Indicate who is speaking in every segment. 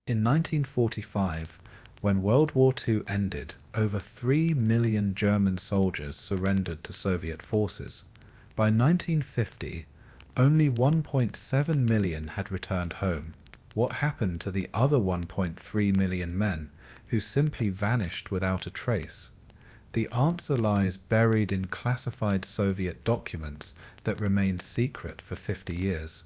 Speaker 1: In 1945, when World War II ended, over 3 million German soldiers surrendered to Soviet forces. By 1950, only 1.7 million had returned home. What happened to the other 1.3 million men who simply vanished without a trace? The answer lies buried in classified Soviet documents that remained secret for 50 years.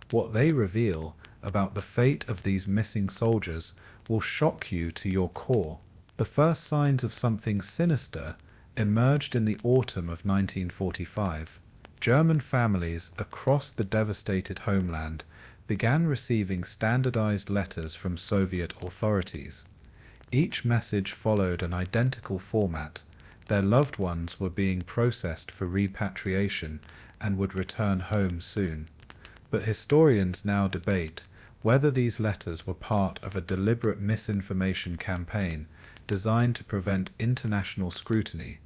Speaker 1: What they reveal about the fate of these missing soldiers will shock you to your core. The first signs of something sinister emerged in the autumn of 1945. German families across the devastated homeland began receiving standardized letters from Soviet authorities. Each message followed an identical format. Their loved ones were being processed for repatriation and would return home soon. But historians now debate whether these letters were part of a deliberate misinformation campaign designed to prevent international scrutiny.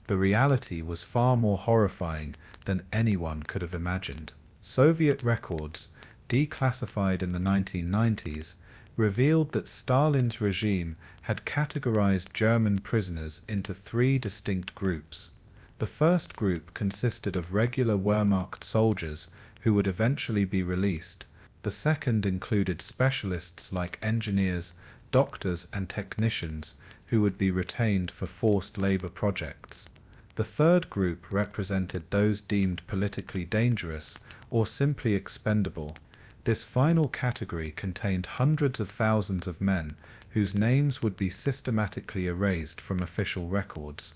Speaker 1: The reality was far more horrifying than anyone could have imagined. Soviet records, declassified in the 1990s, revealed that Stalin's regime had categorized German prisoners into three distinct groups. The first group consisted of regular Wehrmacht soldiers who would eventually be released. The second included specialists like engineers, doctors, and technicians who would be retained for forced labor projects. The third group represented those deemed politically dangerous or simply expendable. This final category contained hundreds of thousands of men whose names would be systematically erased from official records.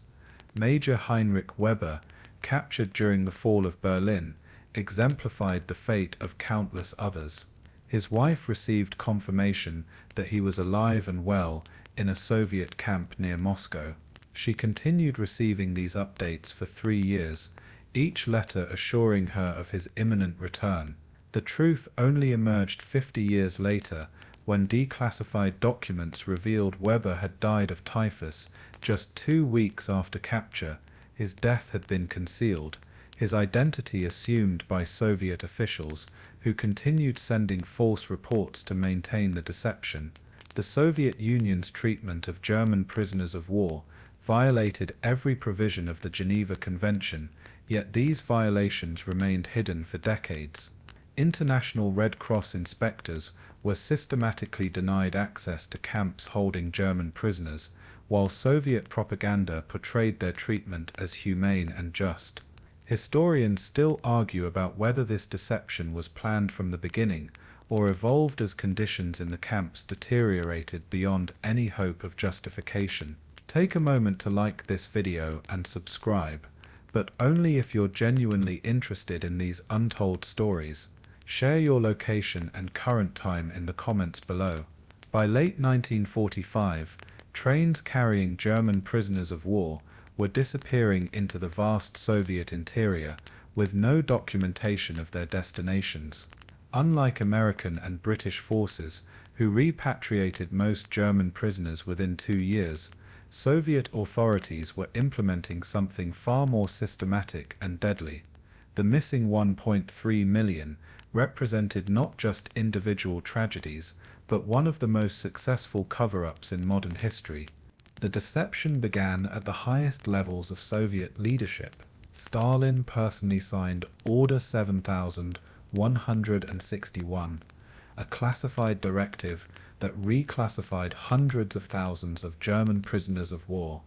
Speaker 1: Major Heinrich Weber, captured during the fall of Berlin, exemplified the fate of countless others. His wife received confirmation that he was alive and well in a Soviet camp near Moscow. She continued receiving these updates for 3 years, each letter assuring her of his imminent return. The truth only emerged 50 years later, when declassified documents revealed Weber had died of typhus just 2 weeks after capture. His death had been concealed, his identity assumed by Soviet officials, who continued sending false reports to maintain the deception. The Soviet Union's treatment of German prisoners of war violated every provision of the Geneva Convention, yet these violations remained hidden for decades. International Red Cross inspectors were systematically denied access to camps holding German prisoners, while Soviet propaganda portrayed their treatment as humane and just. Historians still argue about whether this deception was planned from the beginning or evolved as conditions in the camps deteriorated beyond any hope of justification. Take a moment to like this video and subscribe, but only if you're genuinely interested in these untold stories. Share your location and current time in the comments below. By late 1945, trains carrying German prisoners of war were disappearing into the vast Soviet interior with no documentation of their destinations. Unlike American and British forces, who repatriated most German prisoners within 2 years, Soviet authorities were implementing something far more systematic and deadly. The missing 1.3 million represented not just individual tragedies, but one of the most successful cover-ups in modern history. The deception began at the highest levels of Soviet leadership. Stalin personally signed Order 7161, a classified directive that reclassified hundreds of thousands of German prisoners of war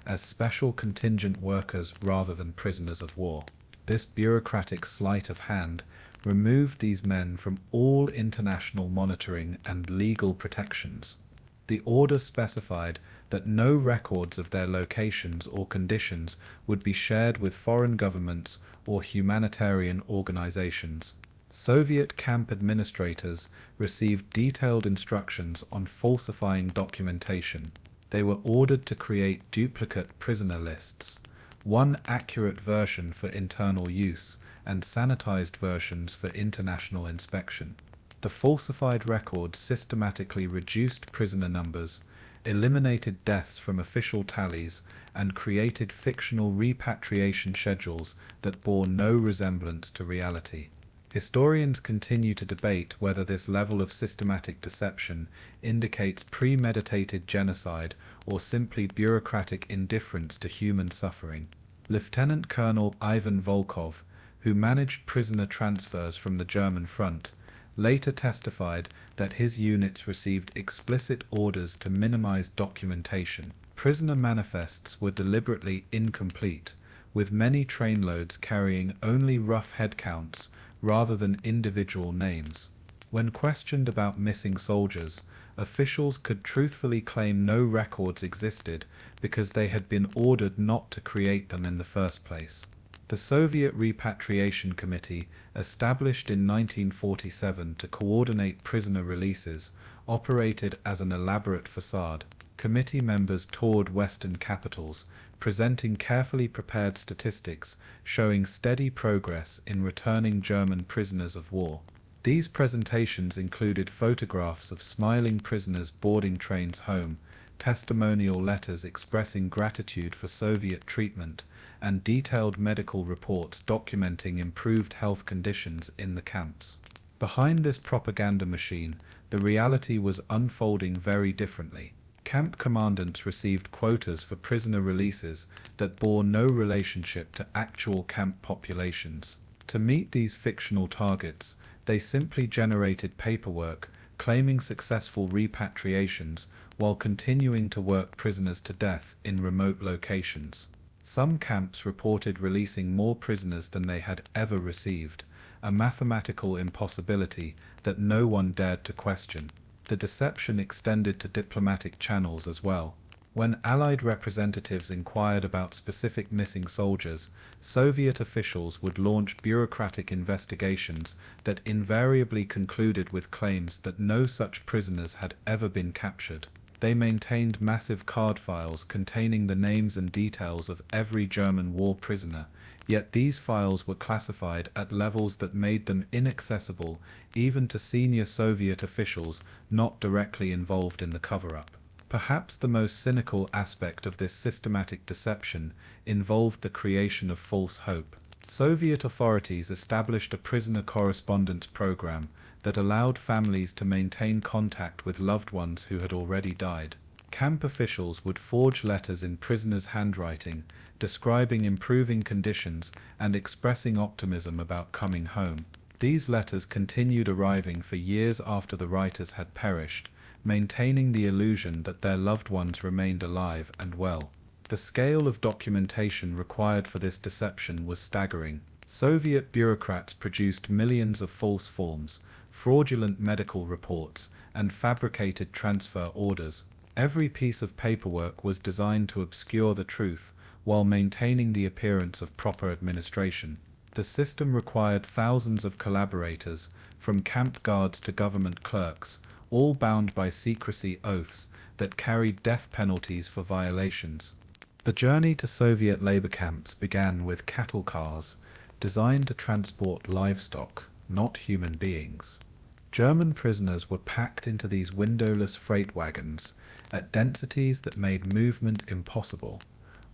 Speaker 1: as special contingent workers rather than prisoners of war. This bureaucratic sleight of hand removed these men from all international monitoring and legal protections. The order specified that no records of their locations or conditions would be shared with foreign governments or humanitarian organizations. Soviet camp administrators received detailed instructions on falsifying documentation. They were ordered to create duplicate prisoner lists, one accurate version for internal use and sanitized versions for international inspection. The falsified records systematically reduced prisoner numbers, eliminated deaths from official tallies, and created fictional repatriation schedules that bore no resemblance to reality. Historians continue to debate whether this level of systematic deception indicates premeditated genocide or simply bureaucratic indifference to human suffering. Lieutenant Colonel Ivan Volkov, who managed prisoner transfers from the German front, later testified that his units received explicit orders to minimize documentation. Prisoner manifests were deliberately incomplete, with many trainloads carrying only rough head counts rather than individual names. When questioned about missing soldiers, officials could truthfully claim no records existed because they had been ordered not to create them in the first place. The Soviet Repatriation Committee, established in 1947 to coordinate prisoner releases, operated as an elaborate facade. Committee members toured Western capitals, presenting carefully prepared statistics showing steady progress in returning German prisoners of war. These presentations included photographs of smiling prisoners boarding trains home, testimonial letters expressing gratitude for Soviet treatment, and detailed medical reports documenting improved health conditions in the camps. Behind this propaganda machine, the reality was unfolding very differently. Camp commandants received quotas for prisoner releases that bore no relationship to actual camp populations. To meet these fictional targets, they simply generated paperwork claiming successful repatriations while continuing to work prisoners to death in remote locations. Some camps reported releasing more prisoners than they had ever received, a mathematical impossibility that no one dared to question. The deception extended to diplomatic channels as well. When Allied representatives inquired about specific missing soldiers, Soviet officials would launch bureaucratic investigations that invariably concluded with claims that no such prisoners had ever been captured. They maintained massive card files containing the names and details of every German war prisoner, yet these files were classified at levels that made them inaccessible even to senior Soviet officials not directly involved in the cover-up. Perhaps the most cynical aspect of this systematic deception involved the creation of false hope. Soviet authorities established a prisoner correspondence program that allowed families to maintain contact with loved ones who had already died. Camp officials would forge letters in prisoners' handwriting, describing improving conditions and expressing optimism about coming home. These letters continued arriving for years after the writers had perished, maintaining the illusion that their loved ones remained alive and well. The scale of documentation required for this deception was staggering. Soviet bureaucrats produced millions of false forms, fraudulent medical reports, and fabricated transfer orders. Every piece of paperwork was designed to obscure the truth while maintaining the appearance of proper administration. The system required thousands of collaborators, from camp guards to government clerks, all bound by secrecy oaths that carried death penalties for violations. The journey to Soviet labor camps began with cattle cars designed to transport livestock, not human beings. German prisoners were packed into these windowless freight wagons at densities that made movement impossible.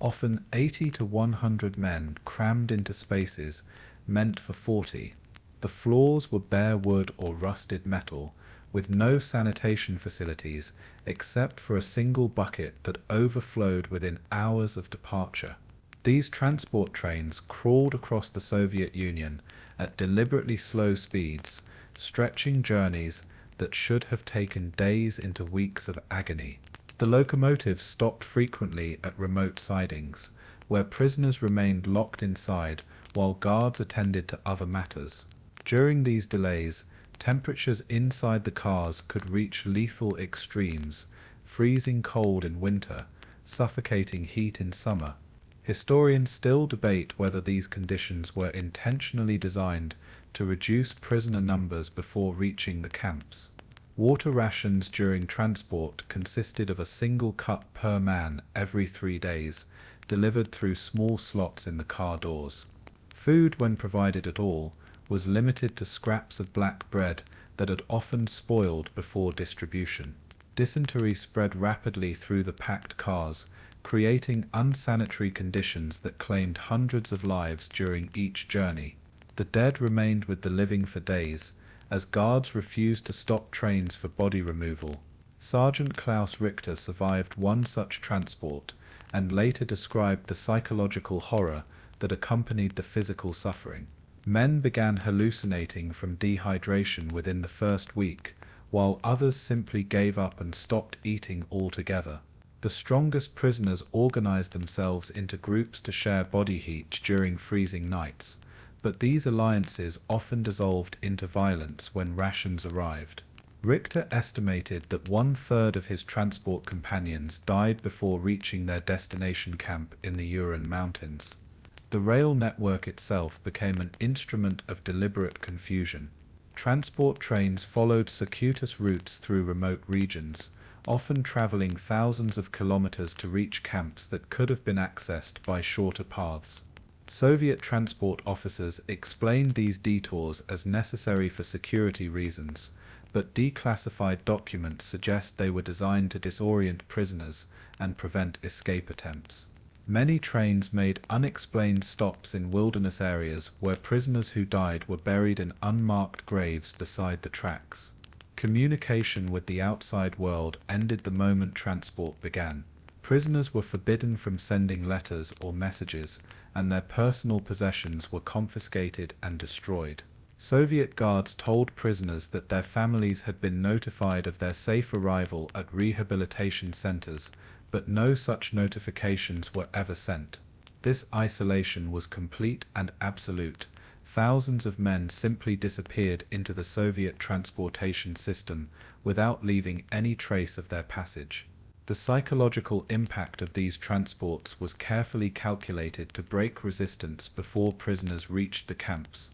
Speaker 1: Often 80 to 100 men crammed into spaces meant for 40. The floors were bare wood or rusted metal, with no sanitation facilities except for a single bucket that overflowed within hours of departure. These transport trains crawled across the Soviet Union at deliberately slow speeds, stretching journeys that should have taken days into weeks of agony. The locomotives stopped frequently at remote sidings, where prisoners remained locked inside while guards attended to other matters. During these delays, temperatures inside the cars could reach lethal extremes, freezing cold in winter, suffocating heat in summer. Historians still debate whether these conditions were intentionally designed to reduce prisoner numbers before reaching the camps. Water rations during transport consisted of a single cup per man every 3 days, delivered through small slots in the car doors. Food, when provided at all, was limited to scraps of black bread that had often spoiled before distribution. Dysentery spread rapidly through the packed cars, creating unsanitary conditions that claimed hundreds of lives during each journey. The dead remained with the living for days, as guards refused to stop trains for body removal. Sergeant Klaus Richter survived one such transport and later described the psychological horror that accompanied the physical suffering. Men began hallucinating from dehydration within the first week, while others simply gave up and stopped eating altogether. The strongest prisoners organized themselves into groups to share body heat during freezing nights, but these alliances often dissolved into violence when rations arrived. Richter estimated that 1/3 of his transport companions died before reaching their destination camp in the Ural Mountains. The rail network itself became an instrument of deliberate confusion. Transport trains followed circuitous routes through remote regions, often traveling thousands of kilometers to reach camps that could have been accessed by shorter paths. Soviet transport officers explained these detours as necessary for security reasons, but declassified documents suggest they were designed to disorient prisoners and prevent escape attempts. Many trains made unexplained stops in wilderness areas where prisoners who died were buried in unmarked graves beside the tracks. Communication with the outside world ended the moment transport began. Prisoners were forbidden from sending letters or messages, and their personal possessions were confiscated and destroyed. Soviet guards told prisoners that their families had been notified of their safe arrival at rehabilitation centers, but no such notifications were ever sent. This isolation was complete and absolute. Thousands of men simply disappeared into the Soviet transportation system without leaving any trace of their passage. The psychological impact of these transports was carefully calculated to break resistance before prisoners reached the camps.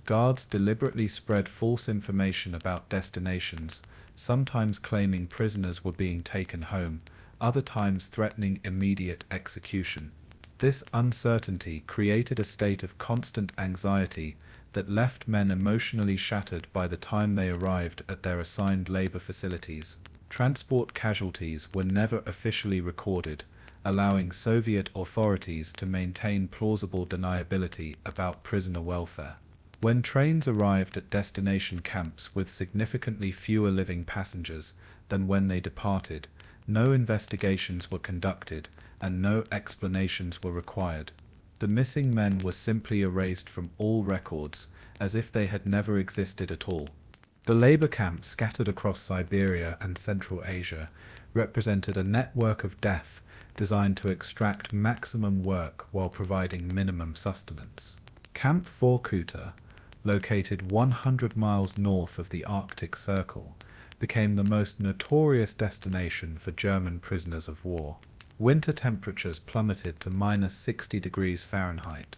Speaker 1: Guards deliberately spread false information about destinations, sometimes claiming prisoners were being taken home, other times threatening immediate execution. This uncertainty created a state of constant anxiety that left men emotionally shattered by the time they arrived at their assigned labor facilities. Transport casualties were never officially recorded, allowing Soviet authorities to maintain plausible deniability about prisoner welfare. When trains arrived at destination camps with significantly fewer living passengers than when they departed, no investigations were conducted and no explanations were required. The missing men were simply erased from all records, as if they had never existed at all. The labor camps scattered across Siberia and Central Asia represented a network of death designed to extract maximum work while providing minimum sustenance. Camp Vorkuta, located 100 miles north of the Arctic Circle, became the most notorious destination for German prisoners of war. Winter temperatures plummeted to -60 degrees Fahrenheit,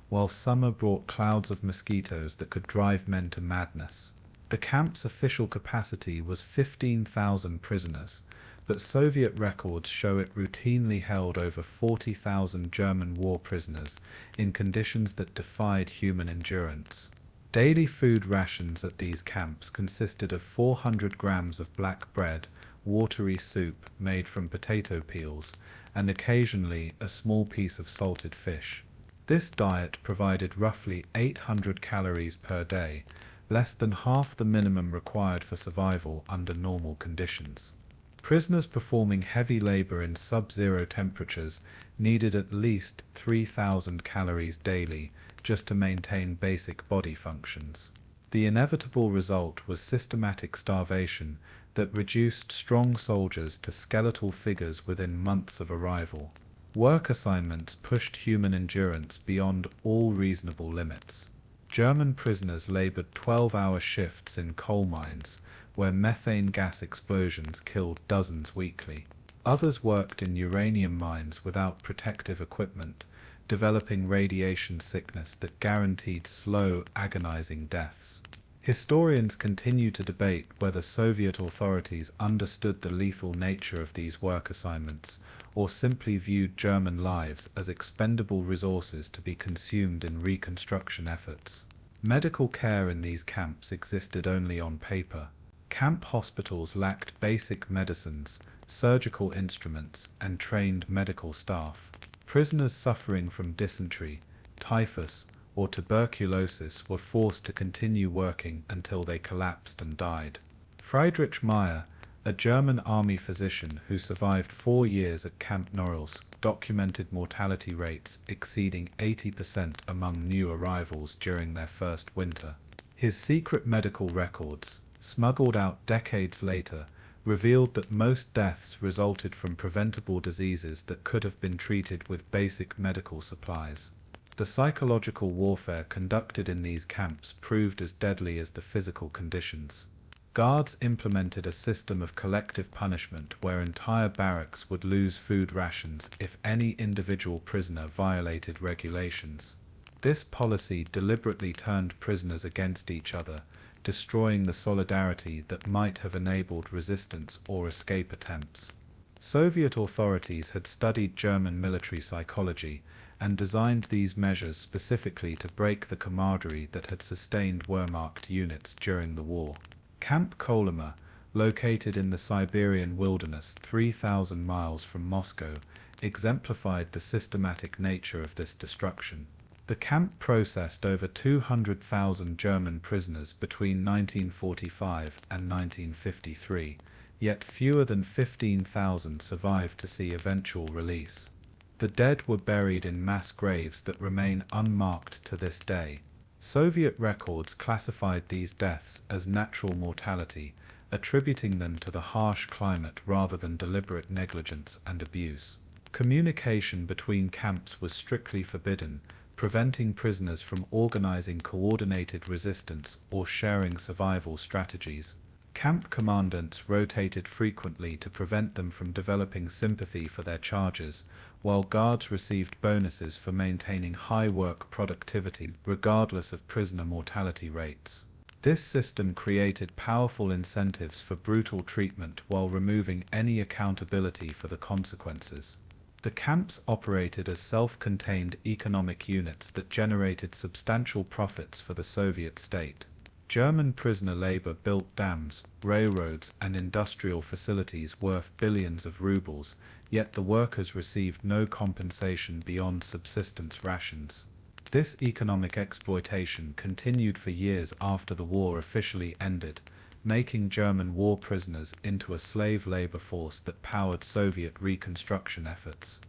Speaker 1: while summer brought clouds of mosquitoes that could drive men to madness. The camp's official capacity was 15,000 prisoners, but Soviet records show it routinely held over 40,000 German war prisoners in conditions that defied human endurance. Daily food rations at these camps consisted of 400 grams of black bread, watery soup made from potato peels, and occasionally a small piece of salted fish. This diet provided roughly 800 calories per day, less than half the minimum required for survival under normal conditions. Prisoners performing heavy labor in sub-zero temperatures needed at least 3,000 calories daily just to maintain basic body functions. The inevitable result was systematic starvation that reduced strong soldiers to skeletal figures within months of arrival. Work assignments pushed human endurance beyond all reasonable limits. German prisoners labored 12-hour shifts in coal mines, where methane gas explosions killed dozens weekly. Others worked in uranium mines without protective equipment, developing radiation sickness that guaranteed slow, agonizing deaths. Historians continue to debate whether Soviet authorities understood the lethal nature of these work assignments, or simply viewed German lives as expendable resources to be consumed in reconstruction efforts. Medical care in these camps existed only on paper. Camp hospitals lacked basic medicines, surgical instruments, and trained medical staff. Prisoners suffering from dysentery, typhus, or tuberculosis were forced to continue working until they collapsed and died. Friedrich Meyer, a German army physician who survived 4 years at Camp Norilsk, documented mortality rates exceeding 80% among new arrivals during their first winter. His secret medical records, smuggled out decades later, revealed that most deaths resulted from preventable diseases that could have been treated with basic medical supplies. The psychological warfare conducted in these camps proved as deadly as the physical conditions. Guards implemented a system of collective punishment where entire barracks would lose food rations if any individual prisoner violated regulations. This policy deliberately turned prisoners against each other, destroying the solidarity that might have enabled resistance or escape attempts. Soviet authorities had studied German military psychology and designed these measures specifically to break the camaraderie that had sustained Wehrmacht units during the war. Camp Kolyma, located in the Siberian wilderness 3,000 miles from Moscow, exemplified the systematic nature of this destruction. The camp processed over 200,000 German prisoners between 1945 and 1953, yet fewer than 15,000 survived to see eventual release. The dead were buried in mass graves that remain unmarked to this day. Soviet records classified these deaths as natural mortality, attributing them to the harsh climate rather than deliberate negligence and abuse. Communication between camps was strictly forbidden, preventing prisoners from organizing coordinated resistance or sharing survival strategies. Camp commandants rotated frequently to prevent them from developing sympathy for their charges, while guards received bonuses for maintaining high work productivity regardless of prisoner mortality rates. This system created powerful incentives for brutal treatment while removing any accountability for the consequences. The camps operated as self-contained economic units that generated substantial profits for the Soviet state. German prisoner labor built dams, railroads, and industrial facilities worth billions of rubles, yet the workers received no compensation beyond subsistence rations. This economic exploitation continued for years after the war officially ended, making German war prisoners into a slave labor force that powered Soviet reconstruction efforts.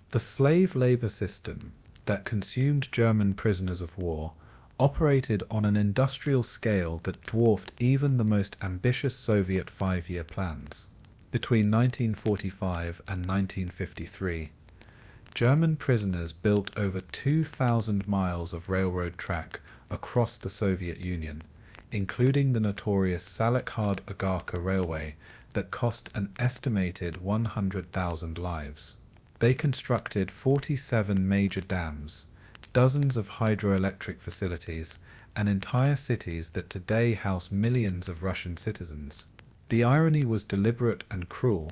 Speaker 1: The slave labor system that consumed German prisoners of war operated on an industrial scale that dwarfed even the most ambitious Soviet 5-year plans. Between 1945 and 1953, German prisoners built over 2,000 miles of railroad track across the Soviet Union, including the notorious Salekhard-Agarka Railway that cost an estimated 100,000 lives. They constructed 47 major dams, dozens of hydroelectric facilities, and entire cities that today house millions of Russian citizens. The irony was deliberate and cruel.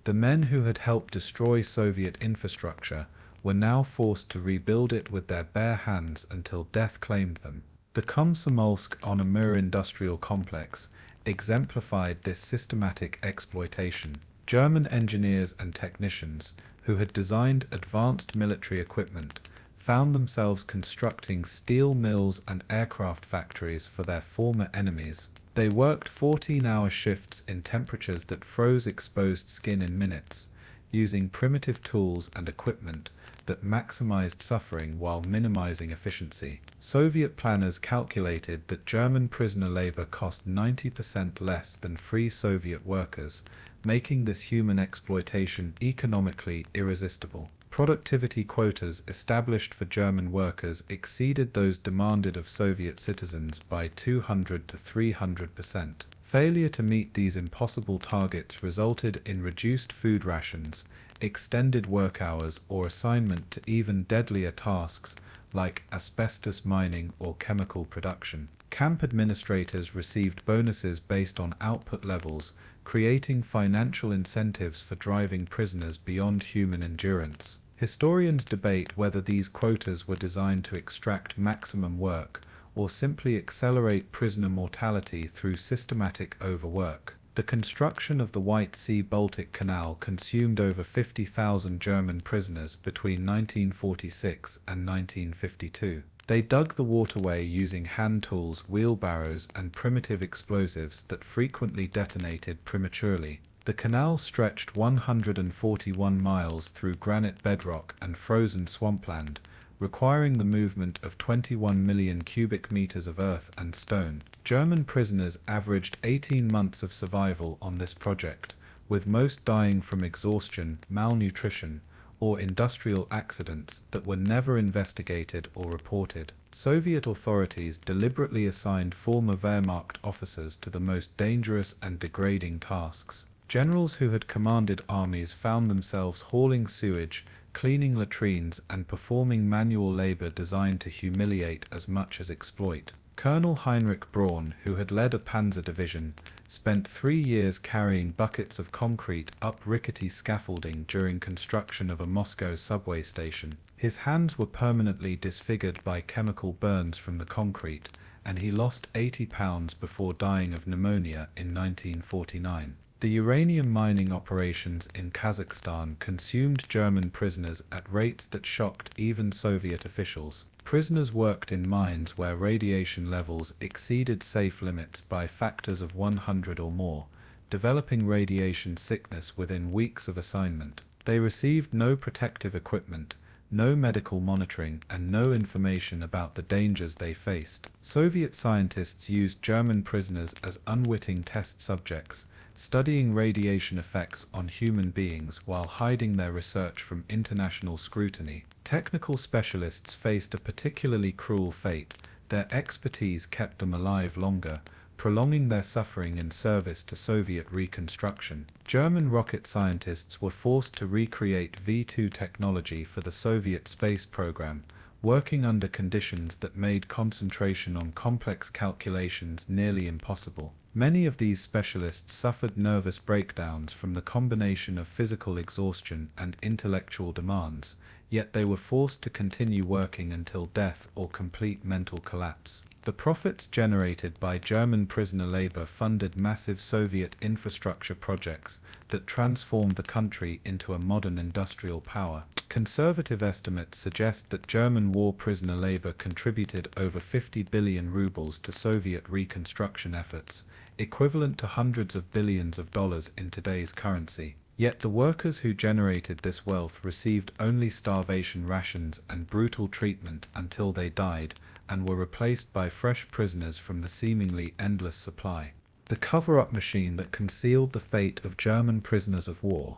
Speaker 1: The men who had helped destroy Soviet infrastructure were now forced to rebuild it with their bare hands until death claimed them. The Komsomolsk-on-Amur industrial complex exemplified this systematic exploitation. German engineers and technicians, who had designed advanced military equipment, found themselves constructing steel mills and aircraft factories for their former enemies. They worked 14-hour shifts in temperatures that froze exposed skin in minutes, using primitive tools and equipment that maximized suffering while minimizing efficiency. Soviet planners calculated that German prisoner labor cost 90% less than free Soviet workers, making this human exploitation economically irresistible. Productivity quotas established for German workers exceeded those demanded of Soviet citizens by 200 to 300%. Failure to meet these impossible targets resulted in reduced food rations, extended work hours, or assignment to even deadlier tasks like asbestos mining or chemical production. Camp administrators received bonuses based on output levels, creating financial incentives for driving prisoners beyond human endurance. Historians debate whether these quotas were designed to extract maximum work or simply accelerate prisoner mortality through systematic overwork. The construction of the White Sea-Baltic Canal consumed over 50,000 German prisoners between 1946 and 1952. They dug the waterway using hand tools, wheelbarrows, and primitive explosives that frequently detonated prematurely. The canal stretched 141 miles through granite bedrock and frozen swampland, requiring the movement of 21 million cubic meters of earth and stone. German prisoners averaged 18 months of survival on this project, with most dying from exhaustion, malnutrition, or industrial accidents that were never investigated or reported. Soviet authorities deliberately assigned former Wehrmacht officers to the most dangerous and degrading tasks. Generals who had commanded armies found themselves hauling sewage, cleaning latrines, and performing manual labor designed to humiliate as much as exploit. Colonel Heinrich Braun, who had led a panzer division, spent 3 years carrying buckets of concrete up rickety scaffolding during construction of a Moscow subway station. His hands were permanently disfigured by chemical burns from the concrete, and he lost 80 pounds before dying of pneumonia in 1949. The uranium mining operations in Kazakhstan consumed German prisoners at rates that shocked even Soviet officials. Prisoners worked in mines where radiation levels exceeded safe limits by factors of 100 or more, developing radiation sickness within weeks of assignment. They received no protective equipment, no medical monitoring, and no information about the dangers they faced. Soviet scientists used German prisoners as unwitting test subjects, studying radiation effects on human beings while hiding their research from international scrutiny. Technical specialists faced a particularly cruel fate. Their expertise kept them alive longer, prolonging their suffering in service to Soviet reconstruction. German rocket scientists were forced to recreate V-2 technology for the Soviet space program, working under conditions that made concentration on complex calculations nearly impossible. Many of these specialists suffered nervous breakdowns from the combination of physical exhaustion and intellectual demands, yet they were forced to continue working until death or complete mental collapse. The profits generated by German prisoner labor funded massive Soviet infrastructure projects that transformed the country into a modern industrial power. Conservative estimates suggest that German war prisoner labor contributed over 50 billion rubles to Soviet reconstruction efforts, equivalent to hundreds of billions of dollars in today's currency. Yet the workers who generated this wealth received only starvation rations and brutal treatment until they died, and were replaced by fresh prisoners from the seemingly endless supply. The cover-up machine that concealed the fate of German prisoners of war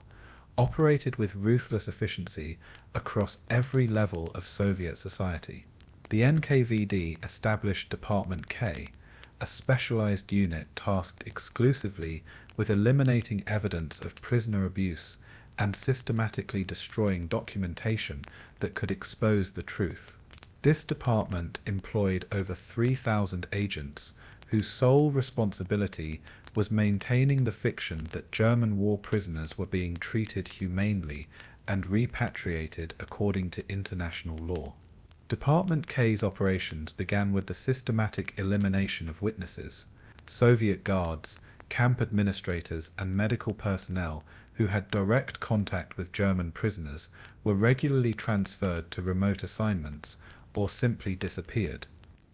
Speaker 1: operated with ruthless efficiency across every level of Soviet society. The NKVD established Department K, a specialized unit tasked exclusively with eliminating evidence of prisoner abuse and systematically destroying documentation that could expose the truth. This department employed over 3,000 agents whose sole responsibility was maintaining the fiction that German war prisoners were being treated humanely and repatriated according to international law. Department K's operations began with the systematic elimination of witnesses. Soviet guards, camp administrators, and medical personnel who had direct contact with German prisoners were regularly transferred to remote assignments or simply disappeared.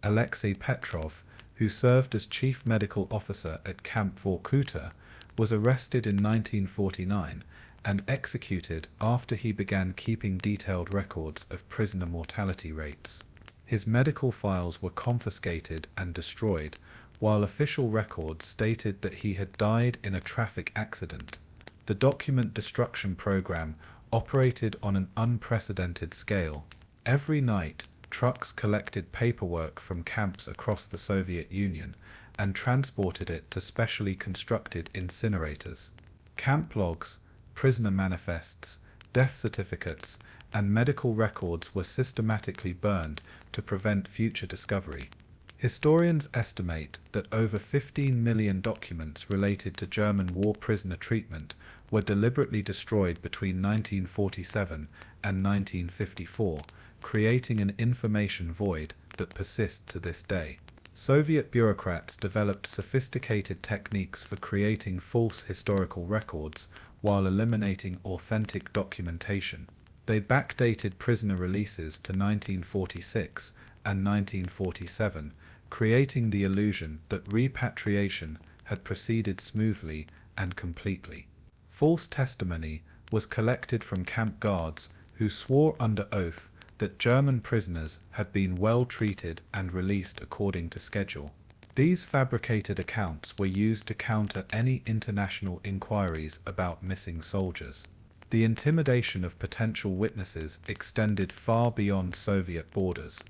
Speaker 1: Alexei Petrov, who served as chief medical officer at Camp Vorkuta, was arrested in 1949 and executed after he began keeping detailed records of prisoner mortality rates. His medical files were confiscated and destroyed, while official records stated that he had died in a traffic accident. The document destruction program operated on an unprecedented scale. Every night, trucks collected paperwork from camps across the Soviet Union and transported it to specially constructed incinerators. Camp logs, prisoner manifests, death certificates, and medical records were systematically burned to prevent future discovery. Historians estimate that over 15 million documents related to German war prisoner treatment were deliberately destroyed between 1947 and 1954, creating an information void that persists to this day. Soviet bureaucrats developed sophisticated techniques for creating false historical records while eliminating authentic documentation. They backdated prisoner releases to 1946 and 1947, creating the illusion that repatriation had proceeded smoothly and completely. False testimony was collected from camp guards who swore under oath that German prisoners had been well treated and released according to schedule. These fabricated accounts were used to counter any international inquiries about missing soldiers. The intimidation of potential witnesses extended far beyond Soviet borders.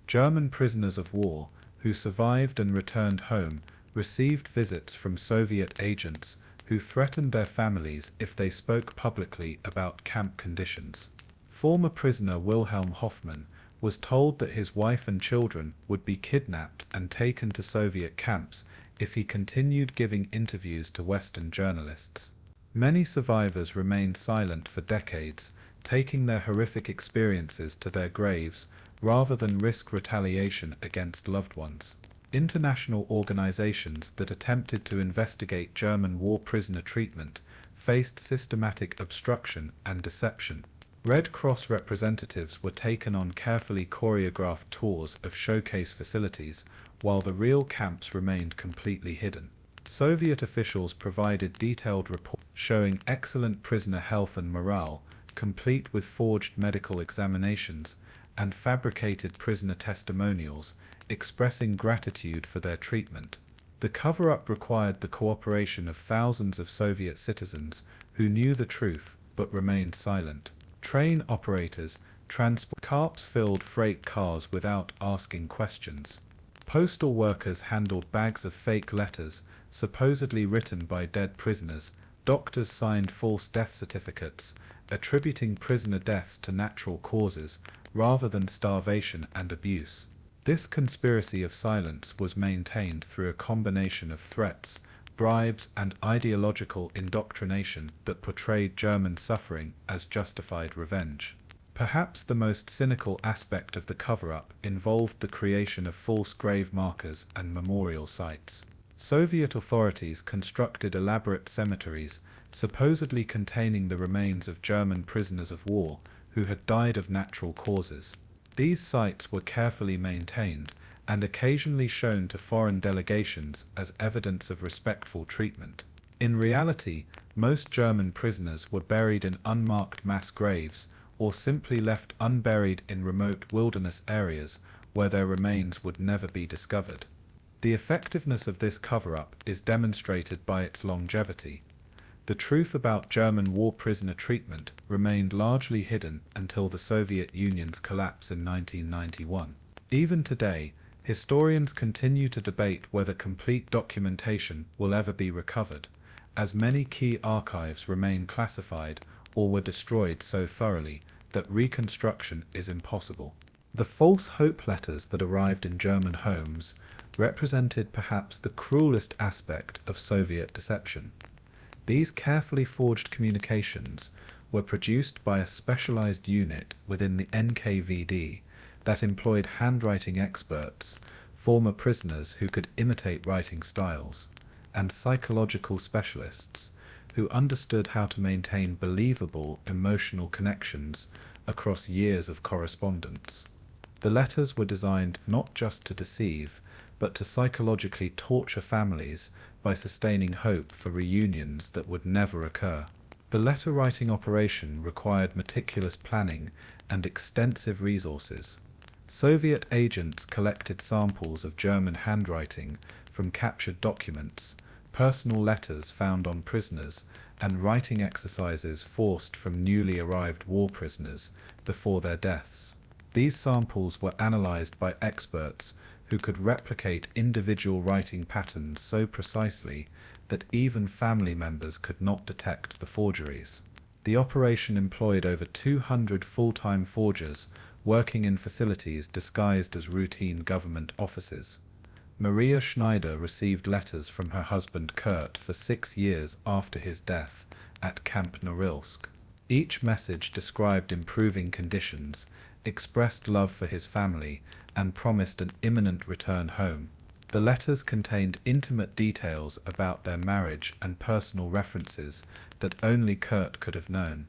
Speaker 1: German prisoners of war who survived and returned home received visits from Soviet agents who threatened their families if they spoke publicly about camp conditions. Former prisoner Wilhelm Hoffmann was told that his wife and children would be kidnapped and taken to Soviet camps if he continued giving interviews to Western journalists. Many survivors remained silent for decades, taking their horrific experiences to their graves rather than risk retaliation against loved ones. International organizations that attempted to investigate German war prisoner treatment faced systematic obstruction and deception. Red Cross representatives were taken on carefully choreographed tours of showcase facilities, while the real camps remained completely hidden. Soviet officials provided detailed reports showing excellent prisoner health and morale, complete with forged medical examinations, and fabricated prisoner testimonials, expressing gratitude for their treatment. The cover-up required the cooperation of thousands of Soviet citizens who knew the truth but remained silent. Train operators transport carts filled freight cars without asking questions. Postal workers handled bags of fake letters, supposedly written by dead prisoners. Doctors signed false death certificates, attributing prisoner deaths to natural causes rather than starvation and abuse. This conspiracy of silence was maintained through a combination of threats, bribes, and ideological indoctrination that portrayed German suffering as justified revenge. Perhaps the most cynical aspect of the cover-up involved the creation of false grave markers and memorial sites. Soviet authorities constructed elaborate cemeteries, supposedly containing the remains of German prisoners of war who had died of natural causes. These sites were carefully maintained and occasionally shown to foreign delegations as evidence of respectful treatment. In reality, most German prisoners were buried in unmarked mass graves or simply left unburied in remote wilderness areas where their remains would never be discovered. The effectiveness of this cover-up is demonstrated by its longevity. The truth about German war prisoner treatment remained largely hidden until the Soviet Union's collapse in 1991. Even today, historians continue to debate whether complete documentation will ever be recovered, as many key archives remain classified or were destroyed so thoroughly that reconstruction is impossible. The false hope letters that arrived in German homes represented perhaps the cruelest aspect of Soviet deception. These carefully forged communications were produced by a specialized unit within the NKVD that employed handwriting experts, former prisoners who could imitate writing styles, and psychological specialists who understood how to maintain believable emotional connections across years of correspondence. The letters were designed not just to deceive, but to psychologically torture families by sustaining hope for reunions that would never occur. The letter-writing operation required meticulous planning and extensive resources. Soviet agents collected samples of German handwriting from captured documents, personal letters found on prisoners, and writing exercises forced from newly arrived war prisoners before their deaths. These samples were analyzed by experts who could replicate individual writing patterns so precisely that even family members could not detect the forgeries. The operation employed over 200 full-time forgers working in facilities disguised as routine government offices. Maria Schneider received letters from her husband Kurt for 6 years after his death at Camp Norilsk. Each message described improving conditions, expressed love for his family, and promised an imminent return home. The letters contained intimate details about their marriage and personal references that only Kurt could have known,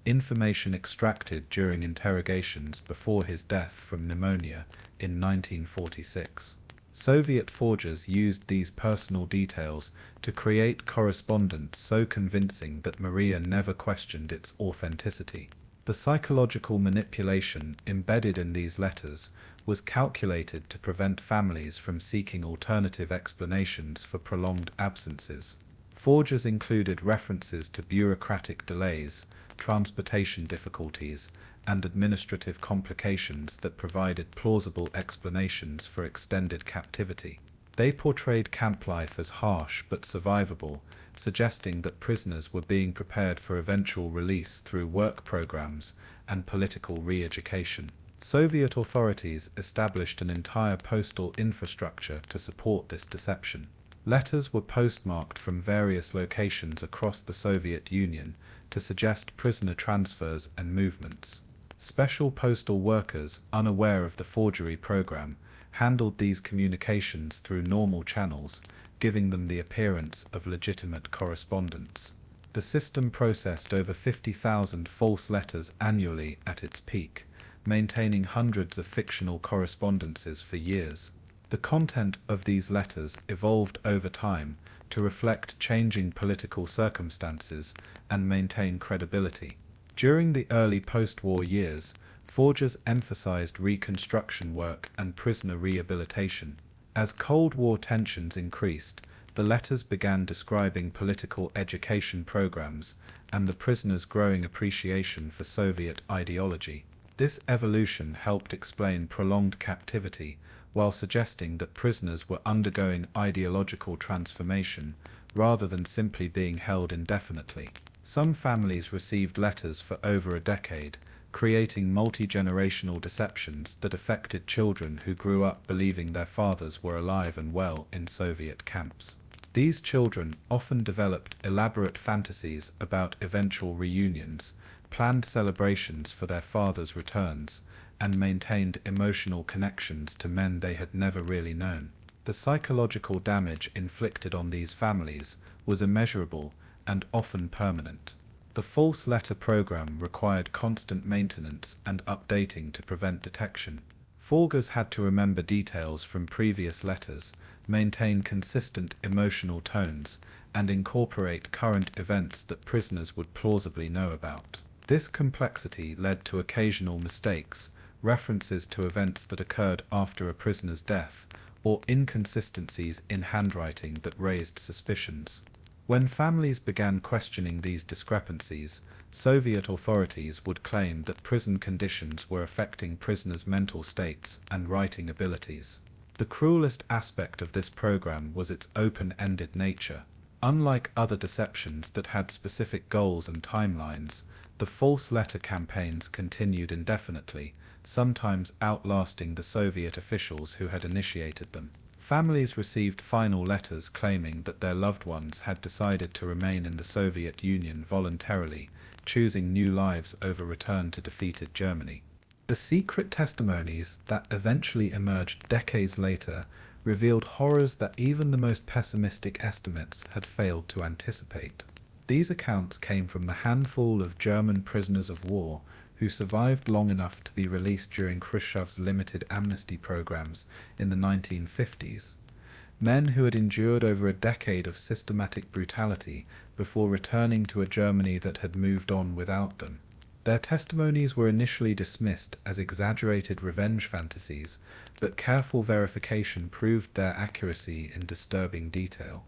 Speaker 1: information extracted during interrogations before his death from pneumonia in 1946. Soviet forgers used these personal details to create correspondence so convincing that Maria never questioned its authenticity. The psychological manipulation embedded in these letters was calculated to prevent families from seeking alternative explanations for prolonged absences. Forgers included references to bureaucratic delays, transportation difficulties, and administrative complications that provided plausible explanations for extended captivity. They portrayed camp life as harsh but survivable, suggesting that prisoners were being prepared for eventual release through work programs and political re-education. Soviet authorities established an entire postal infrastructure to support this deception. Letters were postmarked from various locations across the Soviet Union to suggest prisoner transfers and movements. Special postal workers, unaware of the forgery program, handled these communications through normal channels, giving them the appearance of legitimate correspondence. The system processed over 50,000 false letters annually at its peak, maintaining hundreds of fictional correspondences for years. The content of these letters evolved over time to reflect changing political circumstances and maintain credibility. During the early post-war years, forgers emphasized reconstruction work and prisoner rehabilitation. As Cold War tensions increased, the letters began describing political education programs and the prisoners' growing appreciation for Soviet ideology. This evolution helped explain prolonged captivity, while suggesting that prisoners were undergoing ideological transformation rather than simply being held indefinitely. Some families received letters for over a decade, creating multi-generational deceptions that affected children who grew up believing their fathers were alive and well in Soviet camps. These children often developed elaborate fantasies about eventual reunions, planned celebrations for their fathers' returns, and maintained emotional connections to men they had never really known. The psychological damage inflicted on these families was immeasurable and often permanent. The false letter program required constant maintenance and updating to prevent detection. Forgers had to remember details from previous letters, maintain consistent emotional tones, and incorporate current events that prisoners would plausibly know about. This complexity led to occasional mistakes, references to events that occurred after a prisoner's death, or inconsistencies in handwriting that raised suspicions. When families began questioning these discrepancies, Soviet authorities would claim that prison conditions were affecting prisoners' mental states and writing abilities. The cruelest aspect of this program was its open-ended nature. Unlike other deceptions that had specific goals and timelines, the false letter campaigns continued indefinitely, sometimes outlasting the Soviet officials who had initiated them. Families received final letters claiming that their loved ones had decided to remain in the Soviet Union voluntarily, choosing new lives over return to defeated Germany. The secret testimonies that eventually emerged decades later revealed horrors that even the most pessimistic estimates had failed to anticipate. These accounts came from the handful of German prisoners of war who survived long enough to be released during Khrushchev's limited amnesty programs in the 1950s. Men who had endured over a decade of systematic brutality before returning to a Germany that had moved on without them. Their testimonies were initially dismissed as exaggerated revenge fantasies, but careful verification proved their accuracy in disturbing detail.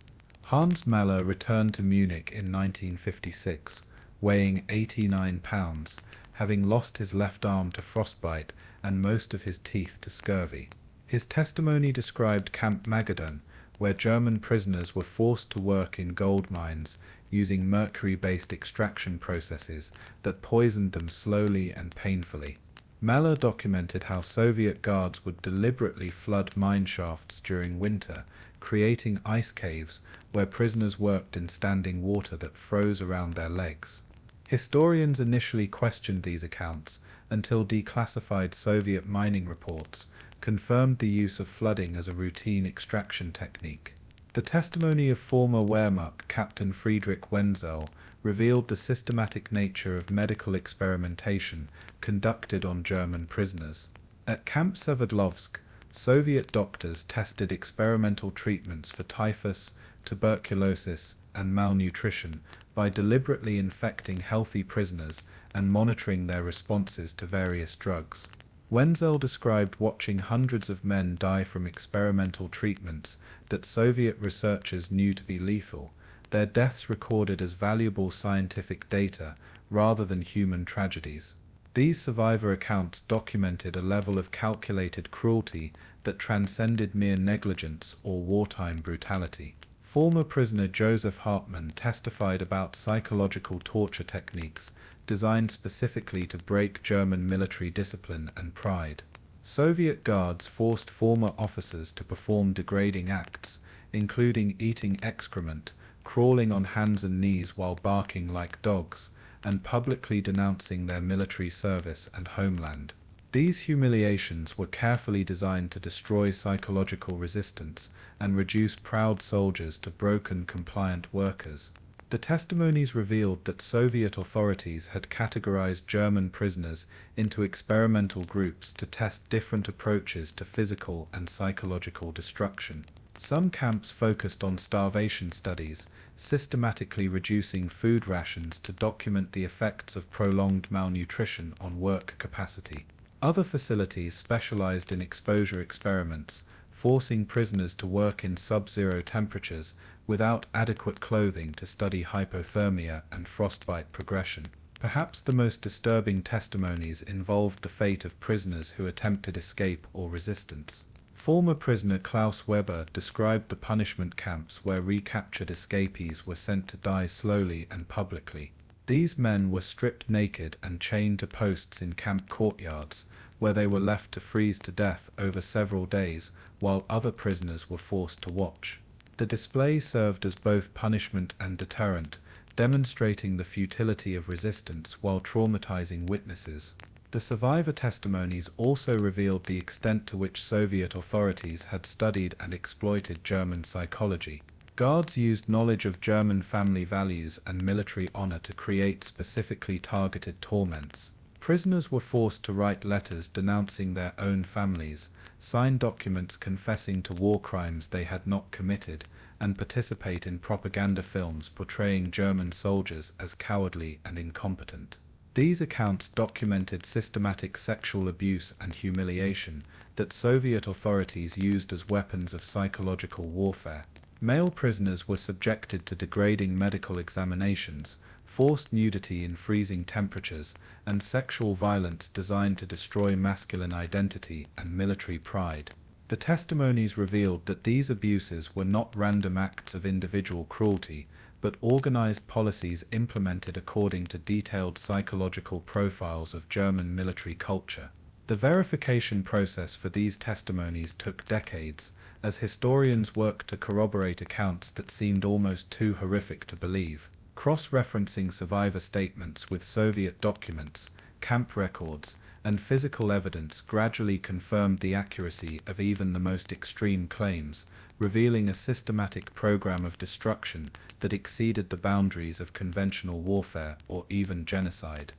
Speaker 1: Hans Meller returned to Munich in 1956, weighing 89 pounds, having lost his left arm to frostbite and most of his teeth to scurvy. His testimony described Camp Magadan, where German prisoners were forced to work in gold mines using mercury-based extraction processes that poisoned them slowly and painfully. Meller documented how Soviet guards would deliberately flood mine shafts during winter, creating ice caves where prisoners worked in standing water that froze around their legs. Historians initially questioned these accounts until declassified Soviet mining reports confirmed the use of flooding as a routine extraction technique. The testimony of former Wehrmacht Captain Friedrich Wenzel revealed the systematic nature of medical experimentation conducted on German prisoners. At Camp Sverdlovsk, Soviet doctors tested experimental treatments for typhus, tuberculosis, and malnutrition by deliberately infecting healthy prisoners and monitoring their responses to various drugs. Wenzel described watching hundreds of men die from experimental treatments that Soviet researchers knew to be lethal, their deaths recorded as valuable scientific data rather than human tragedies. These survivor accounts documented a level of calculated cruelty that transcended mere negligence or wartime brutality. Former prisoner Joseph Hartmann testified about psychological torture techniques designed specifically to break German military discipline and pride. Soviet guards forced former officers to perform degrading acts, including eating excrement, crawling on hands and knees while barking like dogs, and publicly denouncing their military service and homeland. These humiliations were carefully designed to destroy psychological resistance and reduce proud soldiers to broken, compliant workers. The testimonies revealed that Soviet authorities had categorized German prisoners into experimental groups to test different approaches to physical and psychological destruction. Some camps focused on starvation studies, systematically reducing food rations to document the effects of prolonged malnutrition on work capacity. Other facilities specialized in exposure experiments, forcing prisoners to work in sub-zero temperatures without adequate clothing to study hypothermia and frostbite progression. Perhaps the most disturbing testimonies involved the fate of prisoners who attempted escape or resistance. Former prisoner Klaus Weber described the punishment camps where recaptured escapees were sent to die slowly and publicly. These men were stripped naked and chained to posts in camp courtyards, where they were left to freeze to death over several days, while other prisoners were forced to watch. The display served as both punishment and deterrent, demonstrating the futility of resistance while traumatizing witnesses. The survivor testimonies also revealed the extent to which Soviet authorities had studied and exploited German psychology. Guards used knowledge of German family values and military honor to create specifically targeted torments. Prisoners were forced to write letters denouncing their own families, sign documents confessing to war crimes they had not committed, and participate in propaganda films portraying German soldiers as cowardly and incompetent. These accounts documented systematic sexual abuse and humiliation that Soviet authorities used as weapons of psychological warfare. Male prisoners were subjected to degrading medical examinations, forced nudity in freezing temperatures, and sexual violence designed to destroy masculine identity and military pride. The testimonies revealed that these abuses were not random acts of individual cruelty, but organized policies implemented according to detailed psychological profiles of German military culture. The verification process for these testimonies took decades, as historians worked to corroborate accounts that seemed almost too horrific to believe. Cross-referencing survivor statements with Soviet documents, camp records, and physical evidence gradually confirmed the accuracy of even the most extreme claims, revealing a systematic program of destruction that exceeded the boundaries of conventional warfare or even genocide.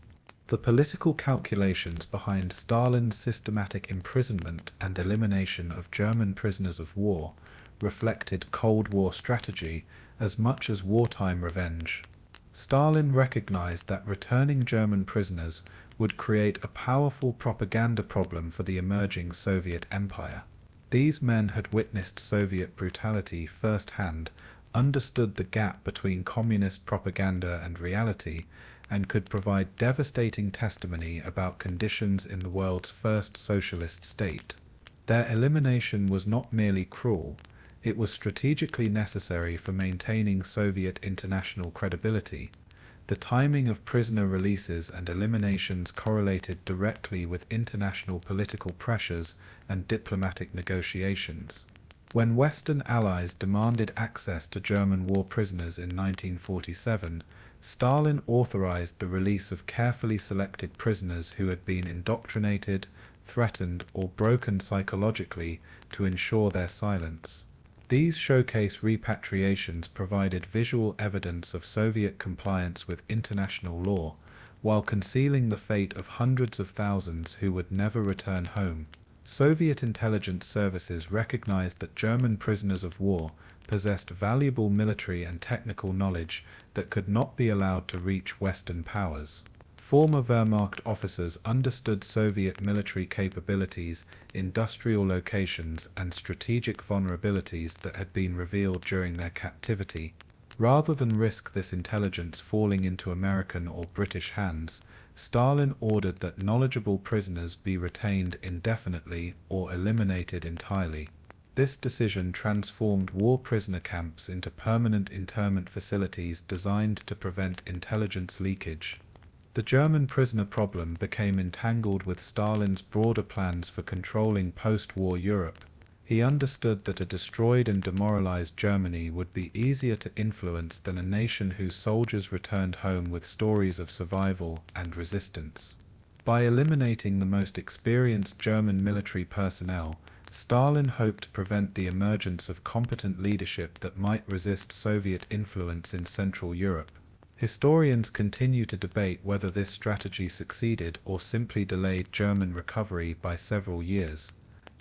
Speaker 1: The political calculations behind Stalin's systematic imprisonment and elimination of German prisoners of war reflected Cold War strategy as much as wartime revenge. Stalin recognized that returning German prisoners would create a powerful propaganda problem for the emerging Soviet Empire. These men had witnessed Soviet brutality firsthand, understood the gap between communist propaganda and reality, and could provide devastating testimony about conditions in the world's first socialist state. Their elimination was not merely cruel, it was strategically necessary for maintaining Soviet international credibility. The timing of prisoner releases and eliminations correlated directly with international political pressures and diplomatic negotiations. When Western allies demanded access to German war prisoners in 1947, Stalin authorized the release of carefully selected prisoners who had been indoctrinated, threatened, or broken psychologically to ensure their silence. These showcase repatriations provided visual evidence of Soviet compliance with international law, while concealing the fate of hundreds of thousands who would never return home. Soviet intelligence services recognized that German prisoners of war possessed valuable military and technical knowledge that could not be allowed to reach Western powers. Former Wehrmacht officers understood Soviet military capabilities, industrial locations, and strategic vulnerabilities that had been revealed during their captivity. Rather than risk this intelligence falling into American or British hands, Stalin ordered that knowledgeable prisoners be retained indefinitely or eliminated entirely. This decision transformed war prisoner camps into permanent internment facilities designed to prevent intelligence leakage. The German prisoner problem became entangled with Stalin's broader plans for controlling post-war Europe. He understood that a destroyed and demoralized Germany would be easier to influence than a nation whose soldiers returned home with stories of survival and resistance. By eliminating the most experienced German military personnel, Stalin hoped to prevent the emergence of competent leadership that might resist Soviet influence in Central Europe. Historians continue to debate whether this strategy succeeded or simply delayed German recovery by several years.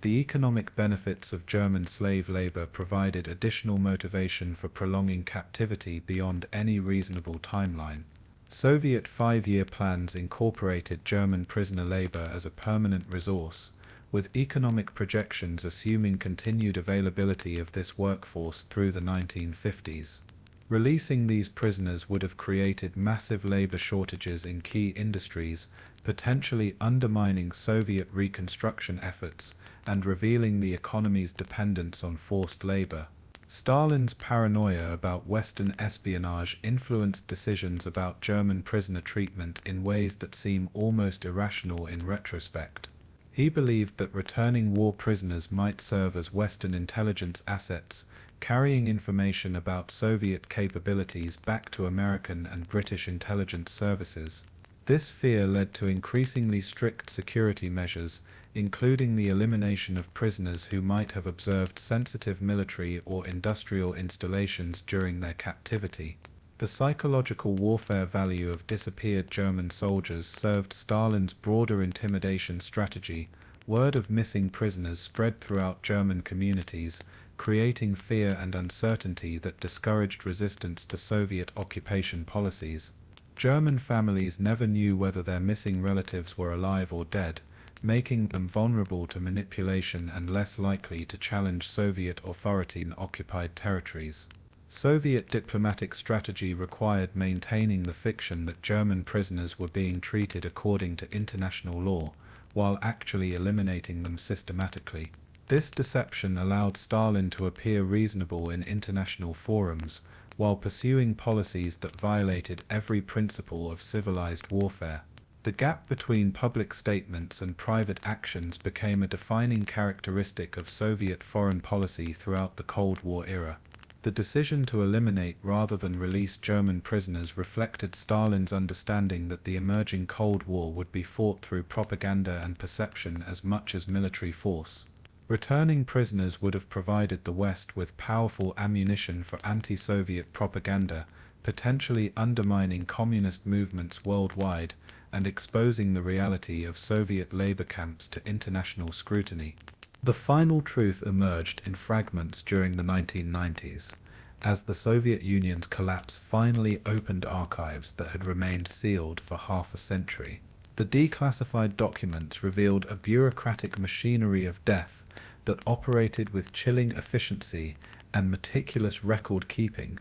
Speaker 1: The economic benefits of German slave labor provided additional motivation for prolonging captivity beyond any reasonable timeline. Soviet five-year plans incorporated German prisoner labor as a permanent resource, with economic projections assuming continued availability of this workforce through the 1950s. Releasing these prisoners would have created massive labor shortages in key industries, potentially undermining Soviet reconstruction efforts and revealing the economy's dependence on forced labor. Stalin's paranoia about Western espionage influenced decisions about German prisoner treatment in ways that seem almost irrational in retrospect. He believed that returning war prisoners might serve as Western intelligence assets, carrying information about Soviet capabilities back to American and British intelligence services. This fear led to increasingly strict security measures, including the elimination of prisoners who might have observed sensitive military or industrial installations during their captivity. The psychological warfare value of disappeared German soldiers served Stalin's broader intimidation strategy. Word of missing prisoners spread throughout German communities, creating fear and uncertainty that discouraged resistance to Soviet occupation policies. German families never knew whether their missing relatives were alive or dead, making them vulnerable to manipulation and less likely to challenge Soviet authority in occupied territories. Soviet diplomatic strategy required maintaining the fiction that German prisoners were being treated according to international law, while actually eliminating them systematically. This deception allowed Stalin to appear reasonable in international forums, while pursuing policies that violated every principle of civilized warfare. The gap between public statements and private actions became a defining characteristic of Soviet foreign policy throughout the Cold War era. The decision to eliminate rather than release German prisoners reflected Stalin's understanding that the emerging Cold War would be fought through propaganda and perception as much as military force. Returning prisoners would have provided the West with powerful ammunition for anti-Soviet propaganda, potentially undermining communist movements worldwide and exposing the reality of Soviet labor camps to international scrutiny. The final truth emerged in fragments during the 1990s, as the Soviet Union's collapse finally opened archives that had remained sealed for half a century. The declassified documents revealed a bureaucratic machinery of death that operated with chilling efficiency and meticulous record-keeping,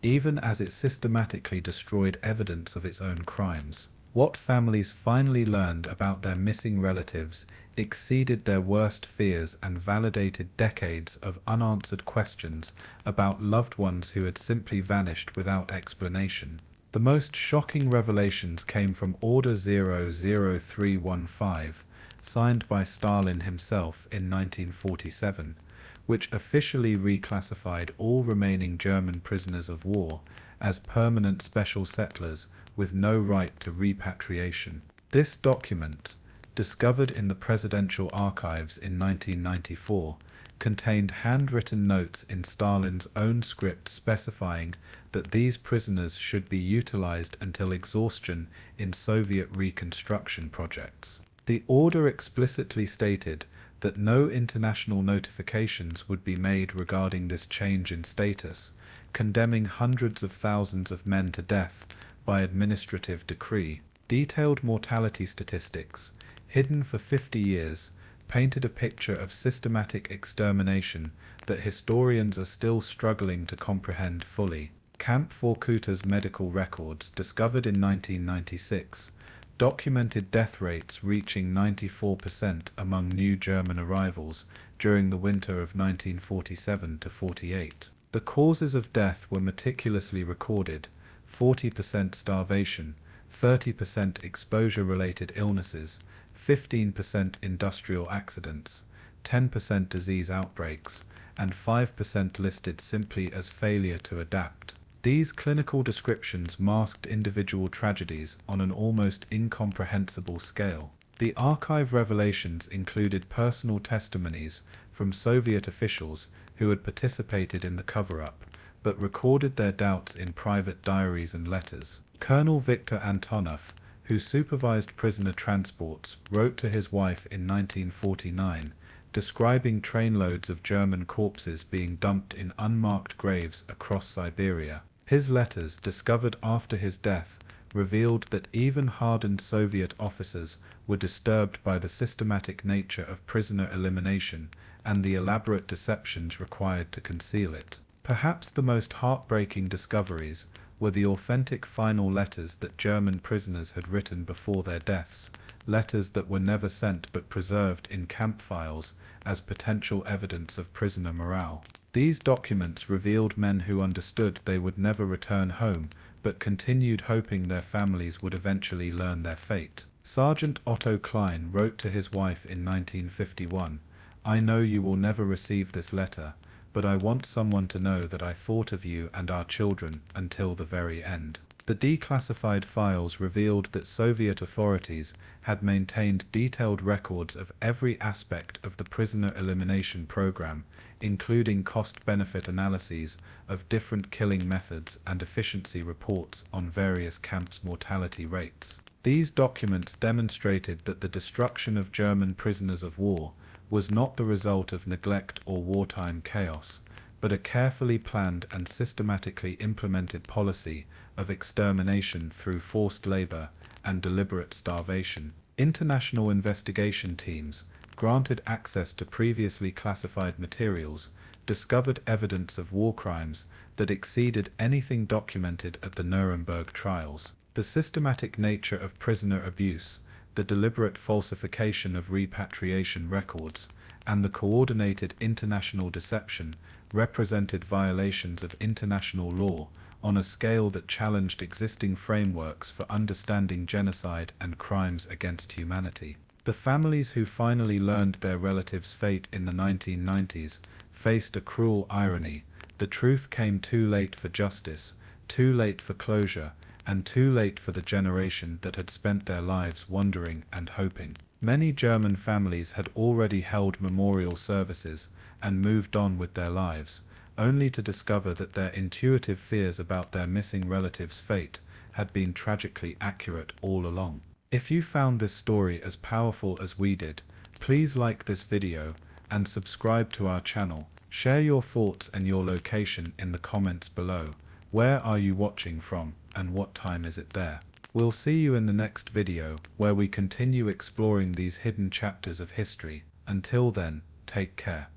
Speaker 1: even as it systematically destroyed evidence of its own crimes. What families finally learned about their missing relatives exceeded their worst fears and validated decades of unanswered questions about loved ones who had simply vanished without explanation. The most shocking revelations came from Order 00315, signed by Stalin himself in 1947, which officially reclassified all remaining German prisoners of war as permanent special settlers with no right to repatriation. This document, discovered in the presidential archives in 1994, contained handwritten notes in Stalin's own script specifying that these prisoners should be utilized until exhaustion in Soviet reconstruction projects. The order explicitly stated that no international notifications would be made regarding this change in status, condemning hundreds of thousands of men to death by administrative decree. Detailed mortality statistics, hidden for 50 years, painted a picture of systematic extermination that historians are still struggling to comprehend fully. Camp Vorkuta's medical records, discovered in 1996, documented death rates reaching 94% among new German arrivals during the winter of 1947–48. The causes of death were meticulously recorded: 40% starvation, 30% exposure-related illnesses, 15% industrial accidents, 10% disease outbreaks, and 5% listed simply as failure to adapt. These clinical descriptions masked individual tragedies on an almost incomprehensible scale. The archive revelations included personal testimonies from Soviet officials who had participated in the cover-up, but recorded their doubts in private diaries and letters. Colonel Viktor Antonov, who supervised prisoner transports, wrote to his wife in 1949, describing trainloads of German corpses being dumped in unmarked graves across Siberia. His letters, discovered after his death, revealed that even hardened Soviet officers were disturbed by the systematic nature of prisoner elimination and the elaborate deceptions required to conceal it. Perhaps the most heartbreaking discoveries were the authentic final letters that German prisoners had written before their deaths, letters that were never sent but preserved in camp files as potential evidence of prisoner morale. These documents revealed men who understood they would never return home, but continued hoping their families would eventually learn their fate. Sergeant Otto Klein wrote to his wife in 1951, "I know you will never receive this letter, but I want someone to know that I thought of you and our children until the very end." The declassified files revealed that Soviet authorities had maintained detailed records of every aspect of the prisoner elimination program, including cost-benefit analyses of different killing methods and efficiency reports on various camps' mortality rates. These documents demonstrated that the destruction of German prisoners of war was not the result of neglect or wartime chaos, but a carefully planned and systematically implemented policy of extermination through forced labor and deliberate starvation. International investigation teams, granted access to previously classified materials, discovered evidence of war crimes that exceeded anything documented at the Nuremberg trials. The systematic nature of prisoner abuse, the deliberate falsification of repatriation records, and the coordinated international deception represented violations of international law on a scale that challenged existing frameworks for understanding genocide and crimes against humanity. The families who finally learned their relatives' fate in the 1990s faced a cruel irony. The truth came too late for justice, too late for closure, and too late for the generation that had spent their lives wondering and hoping. Many German families had already held memorial services and moved on with their lives, only to discover that their intuitive fears about their missing relatives' fate had been tragically accurate all along. If you found this story as powerful as we did, please like this video and subscribe to our channel. Share your thoughts and your location in the comments below. Where are you watching from, and what time is it there? We'll see you in the next video, where we continue exploring these hidden chapters of history. Until then, take care.